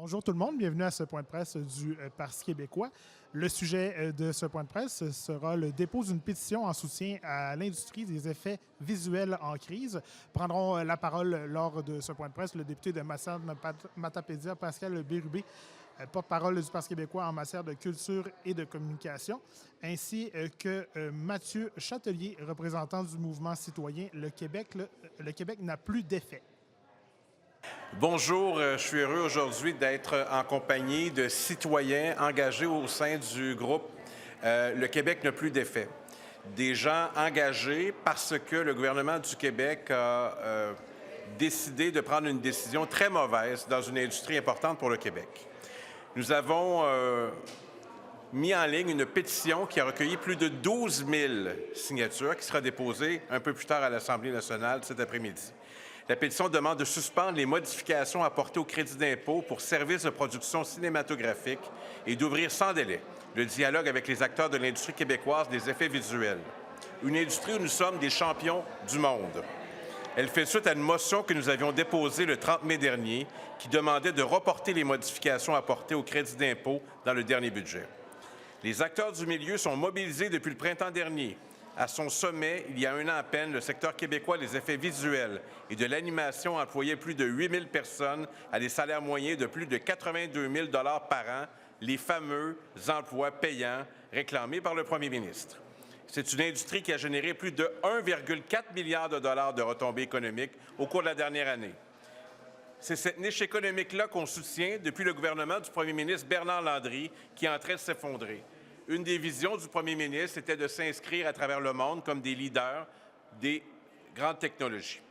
Bonjour tout le monde, bienvenue à ce point de presse du Parti québécois. Le sujet de ce point de presse sera le dépôt d'une pétition en soutien à l'industrie des effets visuels en crise. Prendront la parole lors de ce point de presse le député de Matapédia, Pascal Bérubé, porte-parole du Parti québécois en matière de culture et de communication, ainsi que Mathieu Chatelier, représentant du mouvement citoyen Le Québec n'a plus d'effet. Bonjour, je suis heureux aujourd'hui d'être en compagnie de citoyens engagés au sein du groupe Le Québec n'a plus d'effet. Des gens engagés parce que le gouvernement du Québec a décidé de prendre une décision très mauvaise dans une industrie importante pour le Québec. Nous avons mis en ligne une pétition qui a recueilli plus de 12 000 signatures qui sera déposée un peu plus tard à l'Assemblée nationale cet après-midi. La pétition demande de suspendre les modifications apportées au crédit d'impôt pour services de production cinématographique et d'ouvrir sans délai le dialogue avec les acteurs de l'industrie québécoise des effets visuels, une industrie où nous sommes des champions du monde. Elle fait suite à une motion que nous avions déposée le 30 mai dernier qui demandait de reporter les modifications apportées au crédit d'impôt dans le dernier budget. Les acteurs du milieu sont mobilisés depuis le printemps dernier. À son sommet, il y a un an à peine, le secteur québécois des effets visuels et de l'animation employait plus de 8 000 personnes à des salaires moyens de plus de 82 000 par an, les fameux emplois payants réclamés par le premier ministre. C'est une industrie qui a généré plus de 1,4 milliard de dollars de retombées économiques au cours de la dernière année. C'est cette niche économique-là qu'on soutient depuis le gouvernement du premier ministre Bernard Landry qui est en train de s'effondrer. Une des visions du premier ministre était de s'inscrire à travers le monde comme des leaders des grandes technologies.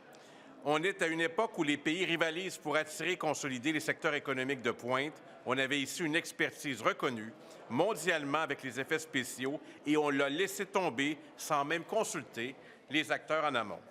On est à une époque où les pays rivalisent pour attirer et consolider les secteurs économiques de pointe. On avait ici une expertise reconnue mondialement avec les effets spéciaux et on l'a laissé tomber sans même consulter les acteurs en amont.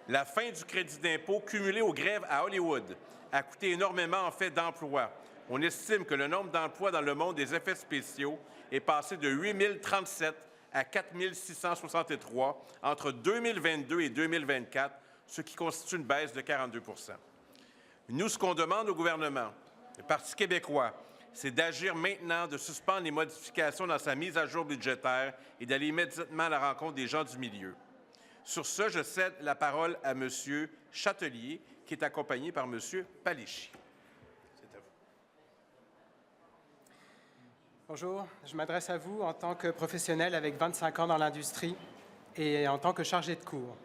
La fin du crédit d'impôt cumulé aux grèves à Hollywood a coûté énormément en fait d'emplois. On estime que le nombre d'emplois dans le monde des effets spéciaux est passé de 8 037 à 4 663 entre 2022 et 2024, ce qui constitue une baisse de 42 %. Nous, ce qu'on demande au gouvernement, le Parti québécois, c'est d'agir maintenant, de suspendre les modifications dans sa mise à jour budgétaire et d'aller immédiatement à la rencontre des gens du milieu. Sur ce, je cède la parole à M. Chatelier, qui est accompagné par M. Paléchi. Bonjour, je m'adresse à vous en tant que professionnel avec 25 ans dans l'industrie et en tant que chargé de cours.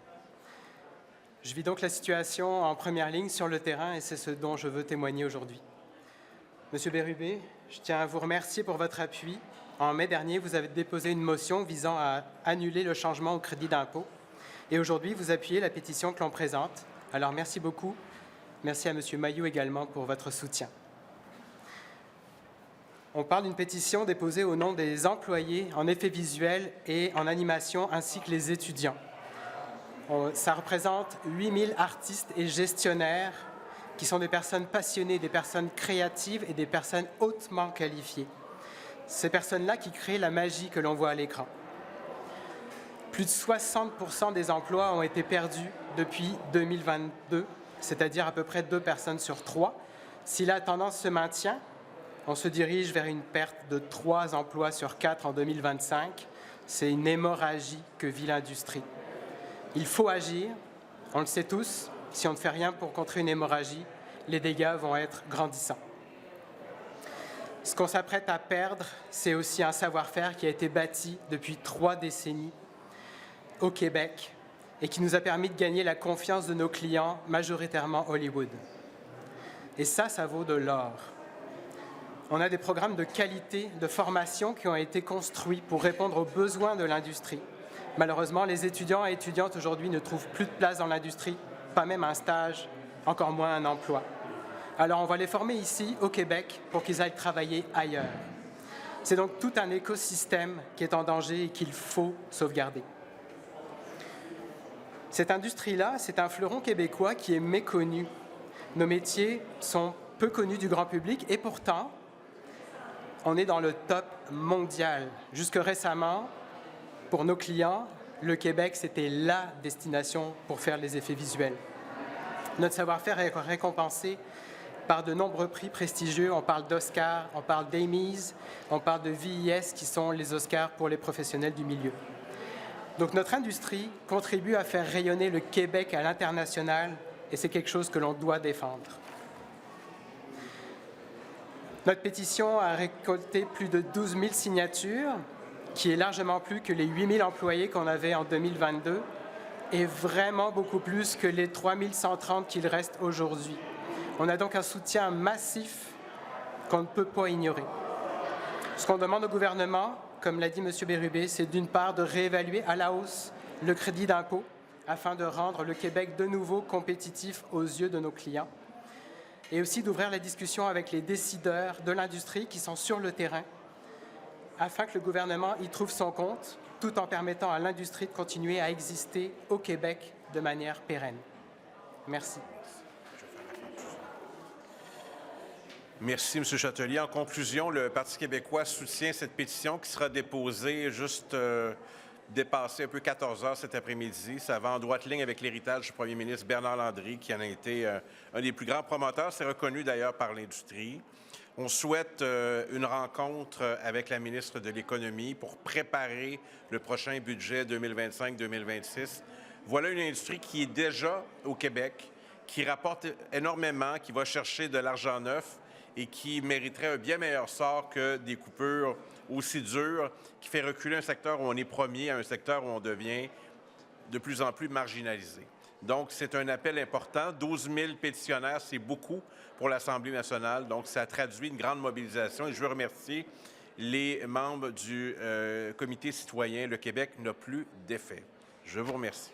Je vis donc la situation en première ligne sur le terrain et c'est ce dont je veux témoigner aujourd'hui. Monsieur Bérubé, je tiens à vous remercier pour votre appui. En mai dernier, vous avez déposé une motion visant à annuler le changement au crédit d'impôt et aujourd'hui, vous appuyez la pétition que l'on présente. Alors, merci beaucoup. Merci à Monsieur Mailloux également pour votre soutien. On parle d'une pétition déposée au nom des employés en effets visuels et en animation, ainsi que les étudiants. Ça représente 8 000 artistes et gestionnaires qui sont des personnes passionnées, des personnes créatives et des personnes hautement qualifiées. Ces personnes-là qui créent la magie que l'on voit à l'écran. Plus de 60% des emplois ont été perdus depuis 2022, c'est-à-dire à peu près 2 personnes sur 3. Si la tendance se maintient, on se dirige vers une perte de 3 emplois sur 4 en 2025. C'est une hémorragie que vit l'industrie. Il faut agir, on le sait tous, si on ne fait rien pour contrer une hémorragie, les dégâts vont être grandissants. Ce qu'on s'apprête à perdre, c'est aussi un savoir-faire qui a été bâti depuis 3 décennies au Québec et qui nous a permis de gagner la confiance de nos clients, majoritairement Hollywood. Et ça vaut de l'or. On a des programmes de qualité, de formation qui ont été construits pour répondre aux besoins de l'industrie. Malheureusement, les étudiants et étudiantes aujourd'hui ne trouvent plus de place dans l'industrie, pas même un stage, encore moins un emploi. Alors on va les former ici, au Québec, pour qu'ils aillent travailler ailleurs. C'est donc tout un écosystème qui est en danger et qu'il faut sauvegarder. Cette industrie-là, c'est un fleuron québécois qui est méconnu. Nos métiers sont peu connus du grand public et pourtant, on est dans le top mondial. Jusque récemment, pour nos clients, le Québec, c'était la destination pour faire les effets visuels. Notre savoir-faire est récompensé par de nombreux prix prestigieux. On parle d'Oscar, on parle d'Emmys, on parle de VIS, qui sont les Oscars pour les professionnels du milieu. Donc notre industrie contribue à faire rayonner le Québec à l'international et c'est quelque chose que l'on doit défendre. Notre pétition a récolté plus de 12 000 signatures, qui est largement plus que les 8 000 employés qu'on avait en 2022 et vraiment beaucoup plus que les 3 130 qu'il reste aujourd'hui. On a donc un soutien massif qu'on ne peut pas ignorer. Ce qu'on demande au gouvernement, comme l'a dit M. Bérubé, c'est d'une part de réévaluer à la hausse le crédit d'impôt afin de rendre le Québec de nouveau compétitif aux yeux de nos clients et aussi d'ouvrir la discussion avec les décideurs de l'industrie qui sont sur le terrain afin que le gouvernement y trouve son compte tout en permettant à l'industrie de continuer à exister au Québec de manière pérenne. Merci. Merci, M. Chatelier. En conclusion, le Parti québécois soutient cette pétition qui sera déposée juste dépassé un peu 14 heures cet après-midi. Ça va en droite ligne avec l'héritage du premier ministre Bernard Landry, qui en a été un des plus grands promoteurs. C'est reconnu d'ailleurs par l'industrie. On souhaite une rencontre avec la ministre de l'Économie pour préparer le prochain budget 2025-2026. Voilà une industrie qui est déjà au Québec, qui rapporte énormément, qui va chercher de l'argent neuf et qui mériterait un bien meilleur sort que des coupures aussi dures, qui fait reculer un secteur où on est premier à un secteur où on devient de plus en plus marginalisé. Donc, c'est un appel important. 12 000 pétitionnaires, c'est beaucoup pour l'Assemblée nationale. Donc, ça traduit une grande mobilisation. Et je veux remercier les membres du comité citoyen. Le Québec n'a plus d'effet. Je vous remercie.